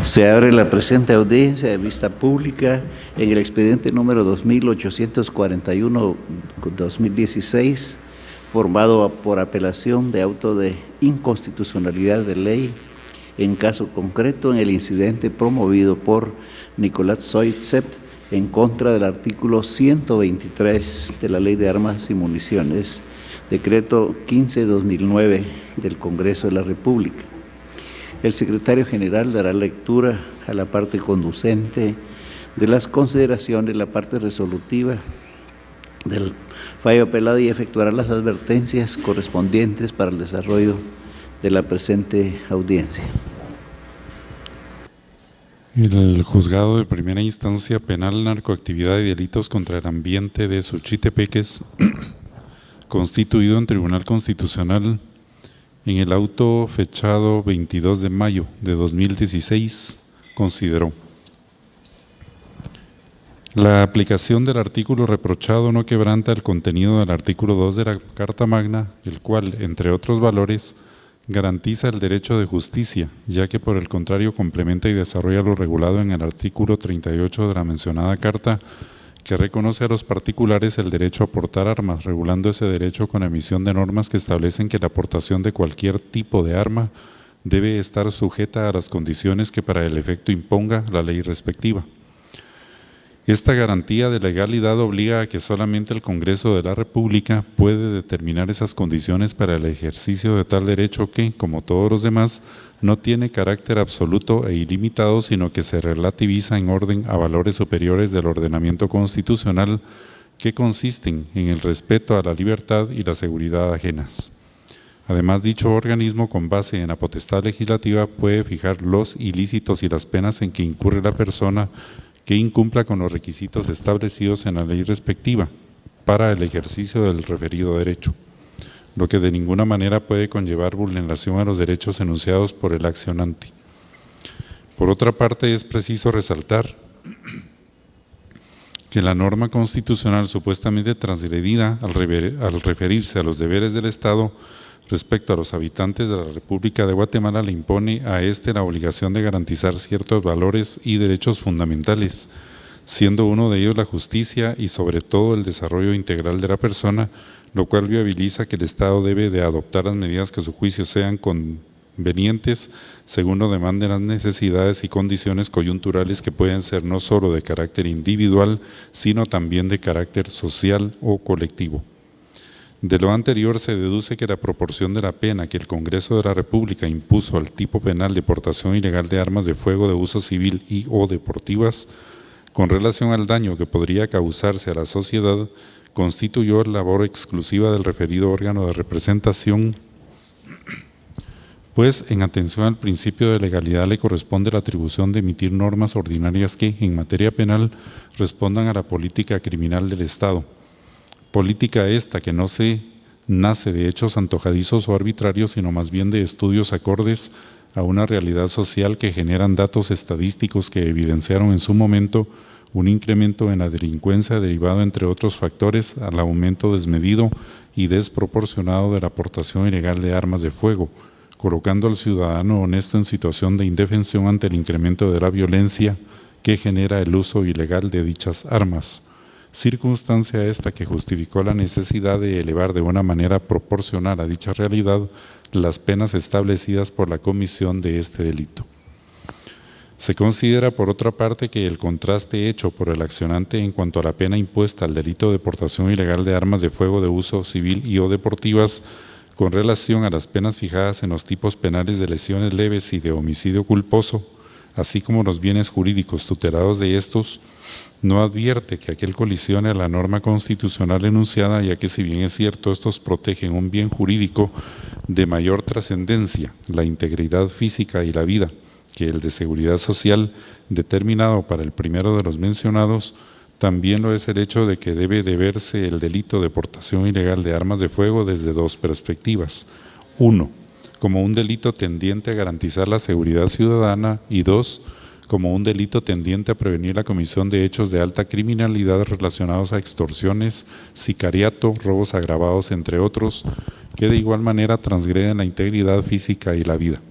Se abre la presente audiencia de vista pública en el expediente número 2841-2016, formado por apelación de auto de inconstitucionalidad de ley, en caso concreto en el incidente promovido por Nicolás Zoitsept en contra del artículo 123 de la Ley de Armas y Municiones, decreto 15/2009 del Congreso de la República. El secretario general dará lectura a la parte conducente de las consideraciones, la parte resolutiva del fallo apelado y efectuará las advertencias correspondientes para el desarrollo de la presente audiencia. El Juzgado de Primera Instancia Penal, Narcoactividad y Delitos contra el Ambiente de Suchitepeques, constituido en Tribunal Constitucional, en el auto fechado 22 de mayo de 2016, consideró: la aplicación del artículo reprochado no quebranta el contenido del artículo 2 de la Carta Magna, el cual, entre otros valores, garantiza el derecho de justicia, ya que por el contrario complementa y desarrolla lo regulado en el artículo 38 de la mencionada Carta, que reconoce a los particulares el derecho a portar armas, regulando ese derecho con emisión de normas que establecen que la aportación de cualquier tipo de arma debe estar sujeta a las condiciones que para el efecto imponga la ley respectiva. Esta garantía de legalidad obliga a que solamente el Congreso de la República puede determinar esas condiciones para el ejercicio de tal derecho que, como todos los demás, no tiene carácter absoluto e ilimitado, sino que se relativiza en orden a valores superiores del ordenamiento constitucional que consisten en el respeto a la libertad y la seguridad ajenas. Además, dicho organismo, con base en la potestad legislativa, puede fijar los ilícitos y las penas en que incurre la persona que incumpla con los requisitos establecidos en la ley respectiva para el ejercicio del referido derecho, lo que de ninguna manera puede conllevar vulneración a los derechos enunciados por el accionante. Por otra parte, es preciso resaltar que la norma constitucional supuestamente transgredida al referirse a los deberes del Estado respecto a los habitantes de la República de Guatemala le impone a éste la obligación de garantizar ciertos valores y derechos fundamentales, siendo uno de ellos la justicia y sobre todo el desarrollo integral de la persona, lo cual viabiliza que el Estado debe de adoptar las medidas que a su juicio sean convenientes según lo demanden las necesidades y condiciones coyunturales que pueden ser no solo de carácter individual, sino también de carácter social o colectivo. De lo anterior se deduce que la proporción de la pena que el Congreso de la República impuso al tipo penal de portación ilegal de armas de fuego de uso civil y o deportivas con relación al daño que podría causarse a la sociedad constituyó labor exclusiva del referido órgano de representación, pues en atención al principio de legalidad le corresponde la atribución de emitir normas ordinarias que, en materia penal, respondan a la política criminal del Estado. Política esta que no se nace de hechos antojadizos o arbitrarios, sino más bien de estudios acordes a una realidad social que generan datos estadísticos que evidenciaron en su momento un incremento en la delincuencia derivado, entre otros factores, al aumento desmedido y desproporcionado de la aportación ilegal de armas de fuego, colocando al ciudadano honesto en situación de indefensión ante el incremento de la violencia que genera el uso ilegal de dichas armas. Circunstancia esta que justificó la necesidad de elevar de una manera proporcional a dicha realidad las penas establecidas por la comisión de este delito. Se considera, por otra parte, que el contraste hecho por el accionante en cuanto a la pena impuesta al delito de portación ilegal de armas de fuego de uso civil y o deportivas con relación a las penas fijadas en los tipos penales de lesiones leves y de homicidio culposo, así como los bienes jurídicos tutelados de estos, no advierte que aquel colisione a la norma constitucional enunciada, ya que si bien es cierto, estos protegen un bien jurídico de mayor trascendencia, la integridad física y la vida, que el de seguridad social, determinado para el primero de los mencionados, también lo es el hecho de que debe de verse el delito de portación ilegal de armas de fuego desde dos perspectivas. 1, como un delito tendiente a garantizar la seguridad ciudadana, y 2, como un delito tendiente a prevenir la comisión de hechos de alta criminalidad relacionados a extorsiones, sicariato, robos agravados, entre otros, que de igual manera transgreden la integridad física y la vida.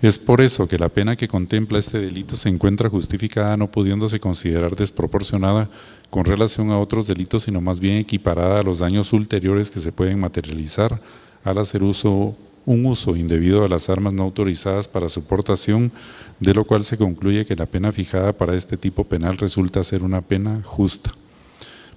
Es por eso que la pena que contempla este delito se encuentra justificada, no pudiéndose considerar desproporcionada con relación a otros delitos, sino más bien equiparada a los daños ulteriores que se pueden materializar al hacer un uso indebido a las armas no autorizadas para su portación, de lo cual se concluye que la pena fijada para este tipo penal resulta ser una pena justa.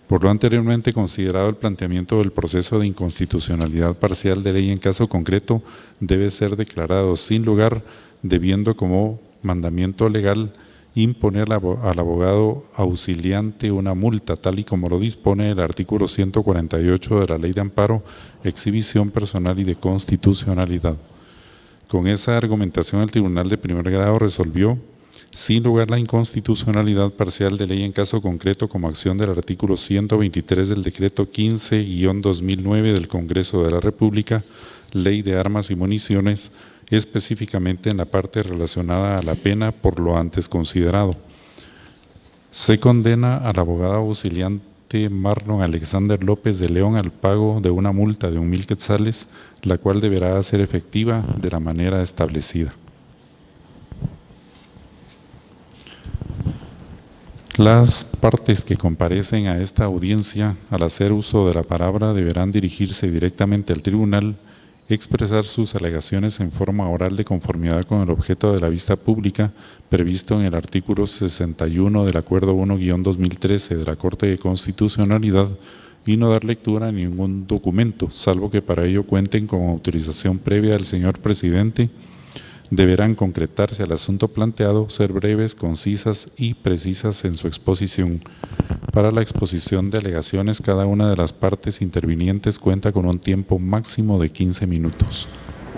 Por lo anteriormente considerado, el planteamiento del proceso de inconstitucionalidad parcial de ley en caso concreto debe ser declarado sin lugar, debiendo como mandamiento legal imponer al abogado auxiliante una multa, tal y como lo dispone el artículo 148 de la Ley de Amparo, Exhibición Personal y de Constitucionalidad. Con esa argumentación, el Tribunal de Primer Grado resolvió sin lugar la inconstitucionalidad parcial de ley en caso concreto como acción del artículo 123 del decreto 15-2009 del Congreso de la República, Ley de Armas y Municiones, específicamente en la parte relacionada a la pena por lo antes considerado. Se condena al abogado auxiliante Marlon Alexander López de León al pago de una multa de 1,000 quetzales, la cual deberá ser efectiva de la manera establecida. Las partes que comparecen a esta audiencia, al hacer uso de la palabra, deberán dirigirse directamente al tribunal, expresar sus alegaciones en forma oral de conformidad con el objeto de la vista pública previsto en el artículo 61 del Acuerdo 1-2013 de la Corte de Constitucionalidad y no dar lectura a ningún documento, salvo que para ello cuenten con autorización previa del señor presidente. Deberán concretarse al asunto planteado, ser breves, concisas y precisas en su exposición. Para la exposición de alegaciones, cada una de las partes intervinientes cuenta con un tiempo máximo de 15 minutos.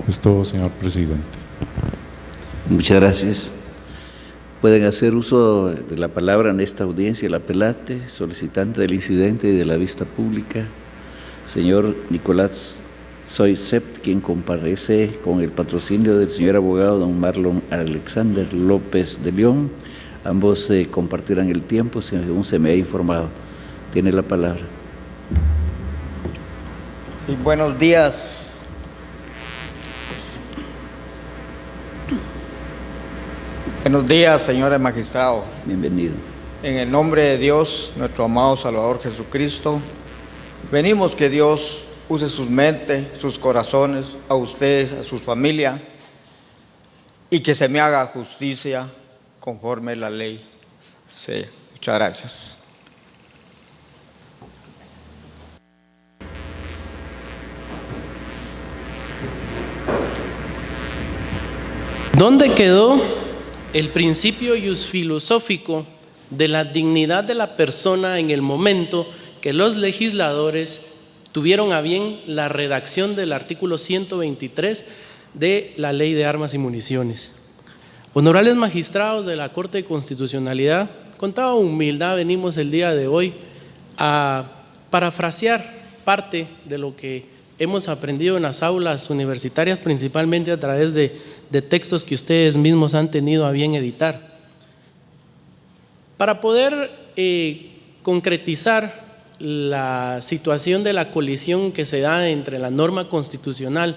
Es todo, señor presidente. Muchas gracias. Pueden hacer uso de la palabra en esta audiencia el apelante, solicitante del incidente y de la vista pública, señor Nicolás Soy Sept, quien comparece con el patrocinio del señor abogado don Marlon Alexander López de León. Ambos compartirán el tiempo, según se me ha informado. Tiene la palabra. Y buenos días. Buenos días, señores magistrados. Bienvenido. En el nombre de Dios, nuestro amado Salvador Jesucristo, venimos que Dios use sus mentes, sus corazones, a ustedes, a sus familias, y que se me haga justicia conforme la ley. Sí, muchas gracias. ¿Dónde quedó el principio iusfilosófico de la dignidad de la persona en el momento que los legisladores tuvieron a bien la redacción del artículo 123 de la Ley de Armas y Municiones? Honorables magistrados de la Corte de Constitucionalidad, con toda humildad venimos el día de hoy a parafrasear parte de lo que hemos aprendido en las aulas universitarias, principalmente a través de textos que ustedes mismos han tenido a bien editar. Para poder concretizar la situación de la colisión que se da entre la norma constitucional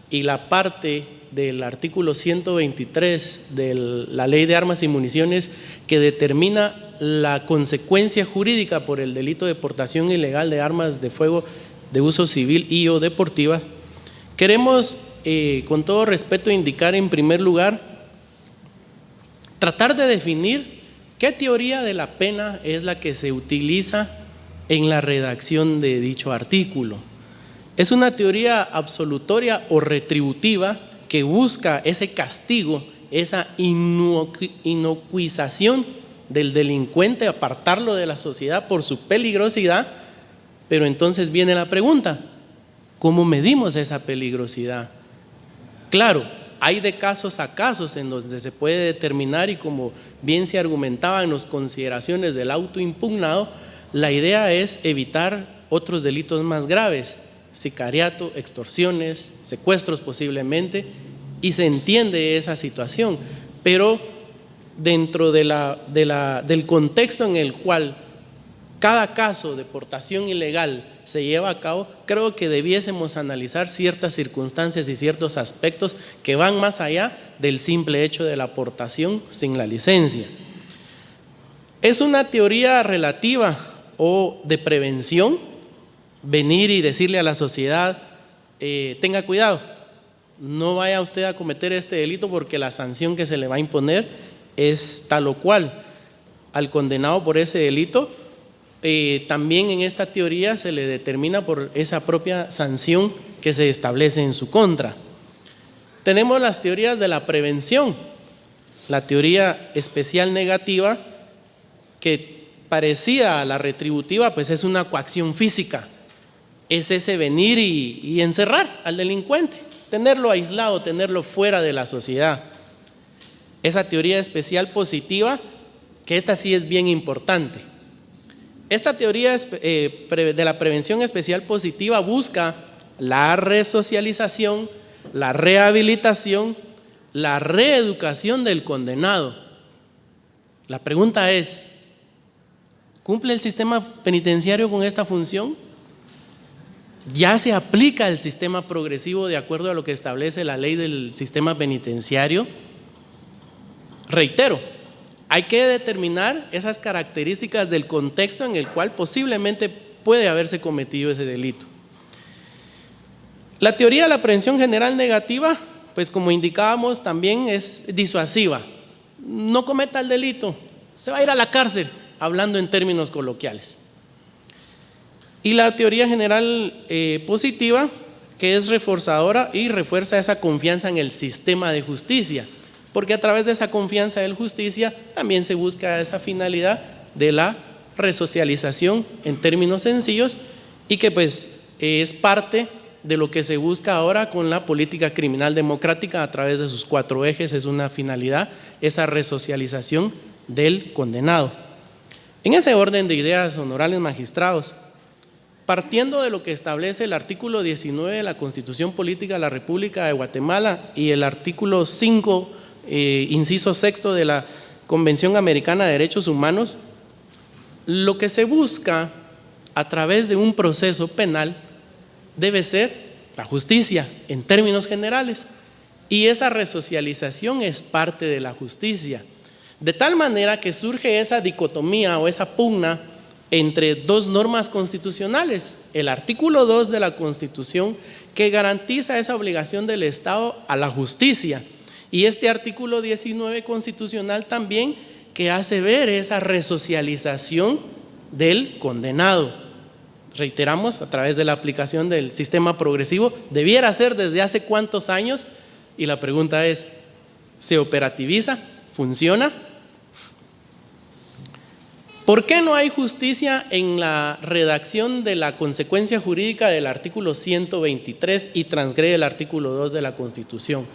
y la parte del artículo 123 de la Ley de Armas y Municiones, que determina la consecuencia jurídica por el delito de portación ilegal de armas de fuego de uso civil y o deportiva, queremos con todo respeto indicar en primer lugar, tratar de definir qué teoría de la pena es la que se utiliza en la redacción de dicho artículo. ¿Es una teoría absolutoria o retributiva que busca ese castigo, esa inocuización del delincuente, apartarlo de la sociedad por su peligrosidad? Pero entonces viene la pregunta, ¿cómo medimos esa peligrosidad? Claro, hay de casos a casos en donde se puede determinar, y como bien se argumentaba en las consideraciones del auto impugnado, la idea es evitar otros delitos más graves, sicariato, extorsiones, secuestros posiblemente, y se entiende esa situación, pero dentro del contexto en el cual cada caso de portación ilegal se lleva a cabo, creo que debiésemos analizar ciertas circunstancias y ciertos aspectos que van más allá del simple hecho de la portación sin la licencia. Es una teoría relativa o de prevención venir y decirle a la sociedad, tenga cuidado, no vaya usted a cometer este delito porque la sanción que se le va a imponer es tal o cual. Al condenado por ese delito, también en esta teoría se le determina por esa propia sanción que se establece en su contra. Tenemos las teorías de la prevención, la teoría especial negativa, que parecida a la retributiva, pues es una coacción física, es ese venir y encerrar al delincuente, tenerlo aislado, tenerlo fuera de la sociedad. Esa teoría especial positiva, que esta sí es bien importante. Esta teoría de la prevención especial positiva busca la resocialización, la rehabilitación, la reeducación del condenado. La pregunta es, ¿cumple el sistema penitenciario con esta función? ¿Ya se aplica el sistema progresivo de acuerdo a lo que establece la ley del sistema penitenciario? Reitero, hay que determinar esas características del contexto en el cual posiblemente puede haberse cometido ese delito. La teoría de la prevención general negativa, pues como indicábamos, también es disuasiva. No cometa el delito, se va a ir a la cárcel, hablando en términos coloquiales. Y la teoría general positiva, que es reforzadora y refuerza esa confianza en el sistema de justicia, porque a través de esa confianza en la justicia también se busca esa finalidad de la resocialización en términos sencillos, y que pues es parte de lo que se busca ahora con la política criminal democrática a través de sus 4 ejes. Es una finalidad, esa resocialización del condenado. En ese orden de ideas, honorables magistrados, partiendo de lo que establece el artículo 19 de la Constitución Política de la República de Guatemala y el artículo 5, inciso 6 de la Convención Americana de Derechos Humanos, lo que se busca a través de un proceso penal debe ser la justicia en términos generales, y esa resocialización es parte de la justicia, de tal manera que surge esa dicotomía o esa pugna entre 2 normas constitucionales: el artículo 2 de la Constitución, que garantiza esa obligación del Estado a la justicia, y este artículo 19 constitucional también, que hace ver esa resocialización del condenado. Reiteramos, a través de la aplicación del sistema progresivo, debiera ser desde hace cuántos años, y la pregunta es, ¿se operativiza? ¿Funciona? ¿Por qué no hay justicia en la redacción de la consecuencia jurídica del artículo 123 y transgrede el artículo 2 de la Constitución?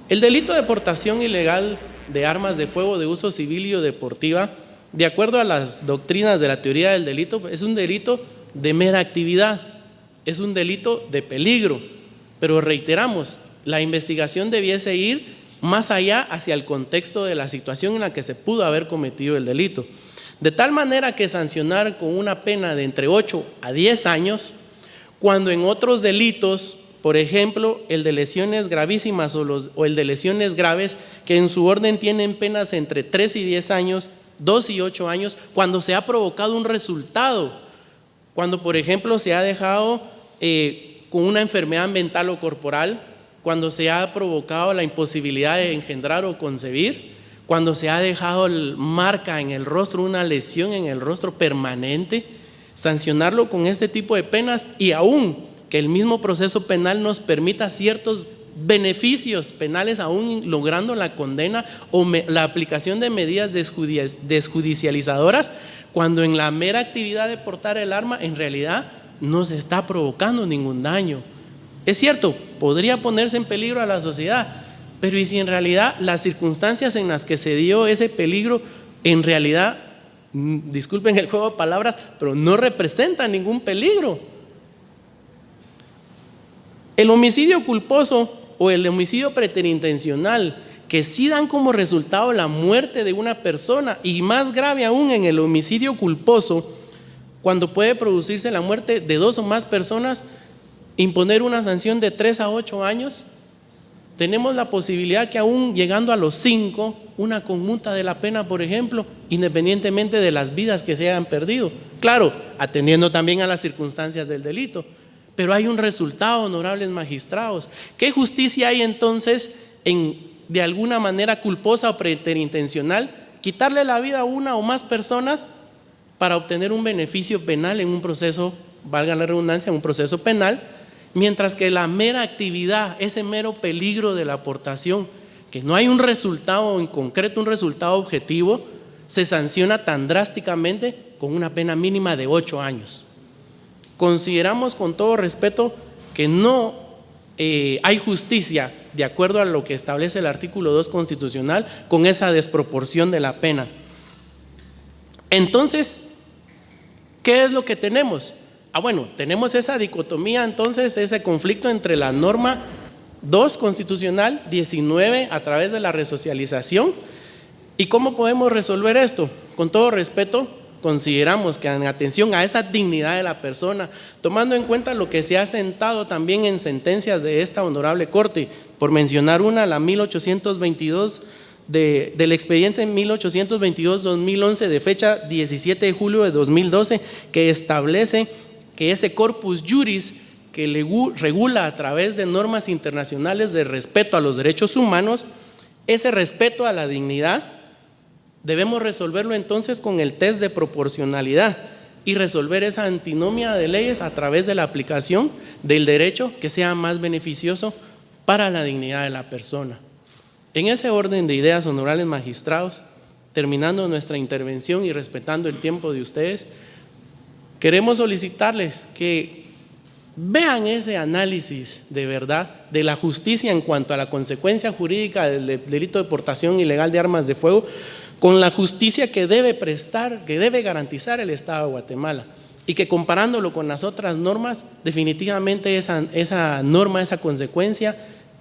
El delito de portación ilegal de armas de fuego de uso civil y o deportiva, de acuerdo a las doctrinas de la teoría del delito, es un delito de mera actividad, es un delito de peligro, pero reiteramos, la investigación debiese ir más allá hacia el contexto de la situación en la que se pudo haber cometido el delito, de tal manera que sancionar con una pena de entre 8 a 10 años, cuando en otros delitos, por ejemplo, el de lesiones gravísimas o el de lesiones graves, que en su orden tienen penas entre 3 y 10 años, 2 y 8 años, cuando se ha provocado un resultado, cuando por ejemplo se ha dejado con una enfermedad mental o corporal, cuando se ha provocado la imposibilidad de engendrar o concebir, cuando se ha dejado marca en el rostro, una lesión en el rostro permanente, sancionarlo con este tipo de penas, y aún que el mismo proceso penal nos permita ciertos beneficios penales, aún logrando la condena o la aplicación de medidas desjudicializadoras, cuando en la mera actividad de portar el arma en realidad no se está provocando ningún daño. Es cierto, podría ponerse en peligro a la sociedad, pero ¿y si en realidad las circunstancias en las que se dio ese peligro en realidad, disculpen el juego de palabras, pero no representan ningún peligro? El homicidio culposo o el homicidio preterintencional, que sí dan como resultado la muerte de una persona, y más grave aún en el homicidio culposo, cuando puede producirse la muerte de 2 o más personas, imponer una sanción de 3 a 8 años. Tenemos la posibilidad que aún llegando a los 5, una conmuta de la pena, por ejemplo, independientemente de las vidas que se hayan perdido. Claro, atendiendo también a las circunstancias del delito. Pero hay un resultado, honorables magistrados. ¿Qué justicia hay entonces en, de alguna manera culposa o preterintencional, quitarle la vida a una o más personas para obtener un beneficio penal en un proceso, valga la redundancia, en un proceso penal, mientras que la mera actividad, ese mero peligro de la aportación, que no hay un resultado en concreto, un resultado objetivo, se sanciona tan drásticamente con una pena mínima de 8 años? Consideramos con todo respeto que no hay justicia de acuerdo a lo que establece el artículo 2 constitucional con esa desproporción de la pena. Entonces, ¿qué es lo que tenemos? Bueno, tenemos esa dicotomía, entonces, ese conflicto entre la norma 2 constitucional 19 a través de la resocialización. ¿Y cómo podemos resolver esto? Con todo respeto, consideramos que en atención a esa dignidad de la persona, tomando en cuenta lo que se ha sentado también en sentencias de esta honorable Corte, por mencionar una, la 1822, del expediente en 1822-2011 de fecha 17 de julio de 2012, que establece que ese corpus juris que regula a través de normas internacionales de respeto a los derechos humanos, ese respeto a la dignidad, debemos resolverlo entonces con el test de proporcionalidad y resolver esa antinomia de leyes a través de la aplicación del derecho que sea más beneficioso para la dignidad de la persona. En ese orden de ideas, honorables magistrados, terminando nuestra intervención y respetando el tiempo de ustedes, queremos solicitarles que vean ese análisis de verdad de la justicia en cuanto a la consecuencia jurídica del delito de portación ilegal de armas de fuego con la justicia que debe prestar, que debe garantizar el Estado de Guatemala, y que comparándolo con las otras normas, definitivamente esa norma, esa consecuencia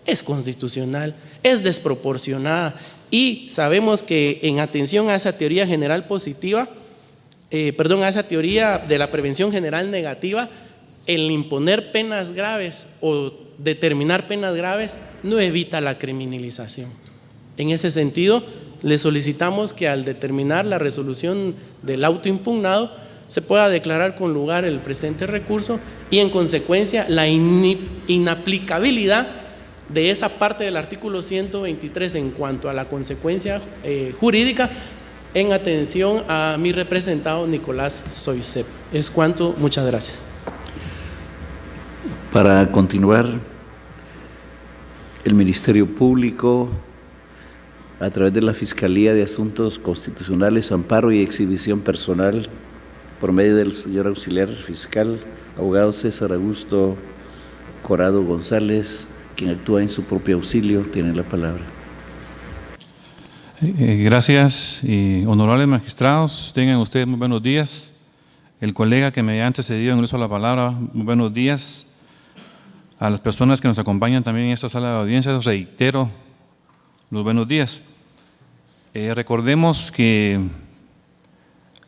es constitucional, es desproporcionada, y sabemos que en atención a esa teoría general positiva, a esa teoría de la prevención general negativa, el imponer penas graves o determinar penas graves no evita la criminalización. En ese sentido, le solicitamos que al determinar la resolución del auto impugnado se pueda declarar con lugar el presente recurso y en consecuencia la inaplicabilidad de esa parte del artículo 123 en cuanto a la consecuencia jurídica, en atención a mi representado Nicolás Soisep. Es cuanto, muchas gracias. Para continuar, el Ministerio Público, a través de la Fiscalía de Asuntos Constitucionales, Amparo y Exhibición Personal, por medio del señor auxiliar fiscal, abogado César Augusto Corado González, quien actúa en su propio auxilio, tiene la palabra. Gracias, honorables magistrados, tengan ustedes muy buenos días. El colega que me ha antecedido en el uso de la palabra, muy buenos días. A las personas que nos acompañan también en esta sala de audiencias, reitero los buenos días. Recordemos que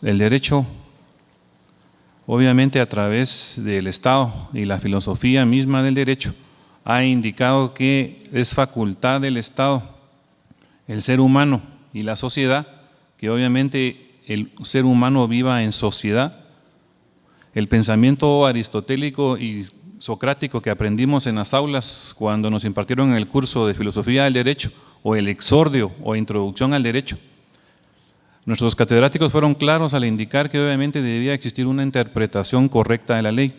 el derecho, obviamente a través del Estado y la filosofía misma del derecho, ha indicado que es facultad del Estado, el ser humano y la sociedad, que obviamente el ser humano viva en sociedad. El pensamiento aristotélico y socrático que aprendimos en las aulas cuando nos impartieron en el curso de filosofía del derecho o el exordio o introducción al derecho, nuestros catedráticos fueron claros al indicar que obviamente debía existir una interpretación correcta de la ley,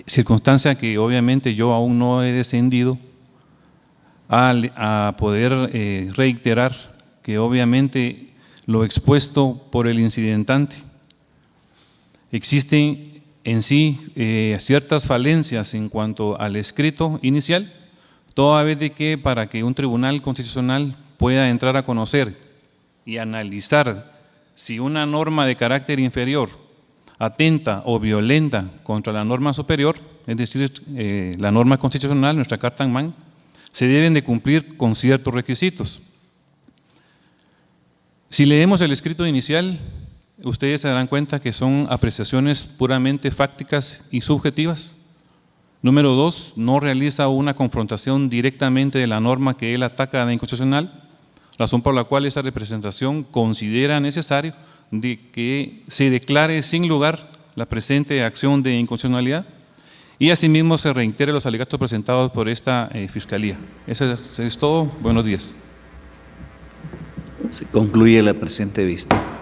circunstancia que obviamente yo aún no he descendido a poder reiterar que obviamente lo expuesto por el incidentante. Existen en sí ciertas falencias en cuanto al escrito inicial, toda vez de que para que un tribunal constitucional pueda entrar a conocer y analizar si una norma de carácter inferior atenta o violenta contra la norma superior, es decir, la norma constitucional, nuestra Carta Angman, se deben de cumplir con ciertos requisitos. Si leemos el escrito inicial, ustedes se darán cuenta que son apreciaciones puramente fácticas y subjetivas. Número 2, no realiza una confrontación directamente de la norma que él ataca de inconstitucional, razón por la cual esa representación considera necesario de que se declare sin lugar la presente acción de inconstitucionalidad y asimismo se reitere los alegatos presentados por esta Fiscalía. Eso es todo. Buenos días. Se concluye la presente vista.